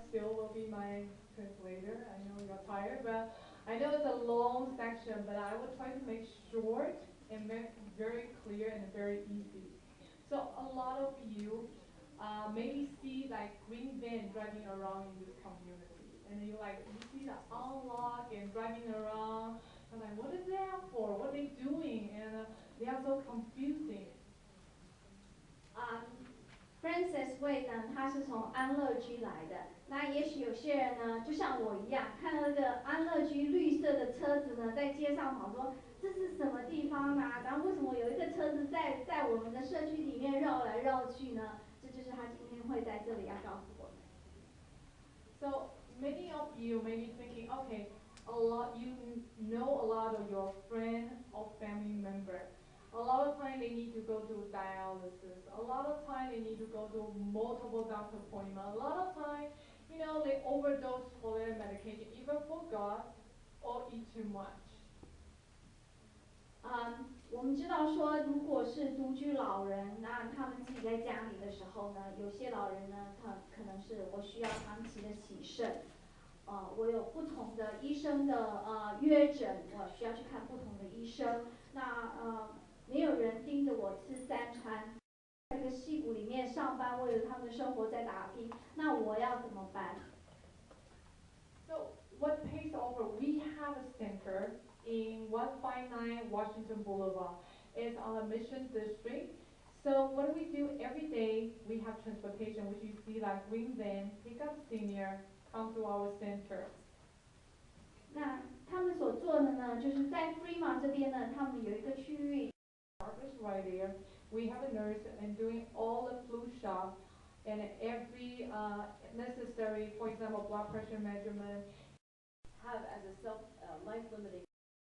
still will be my translator. I know you're tired, but I know it's a long section, but I will try to make short and very clear and very easy. So a lot of you maybe see like green van driving around in this community, and you see the On Lok and driving around. I'm like, what is that for? What are they doing? And they are so confusing. Francis Wade 呢，他是从安乐居来的。那也许有些人呢，就像我一样，看到那个安乐居绿色的车子呢，在街上跑说这是什么地方啊？然后为什么有一个车子在我们的社区里面绕来绕去呢？这就是他今天会在这里要告诉我们。So many of you may be thinking, okay, you know a lot of your friend or family member. A lot of time they need to go to dialysis. A lot of time they need to go to multiple doctor appointments. A lot of time, they overdose for their medication, either forgot or eat too much. 我们知道说，如果是独居老人，那他们自己在家里的时候呢，有些老人呢，他可能是我需要长期的洗肾，我有不同的医生的约诊，我需要去看不同的医生。那没有人盯着我吃3餐，在这个矽谷里面上班，为了他们的生活在打拼，那我要怎么办 ？So what pays over? We have a center in 159 Washington Boulevard. It's on the Mission District. So what do we do every day? We have transportation, which you see like green van, pick up senior, come to our center. 那他们所做的呢，就是在 Fremont 这边呢，他们有一个区域。Right there, we have a nurse and doing all the flu shot and every necessary, for example, blood pressure measurement. Have as a life-limiting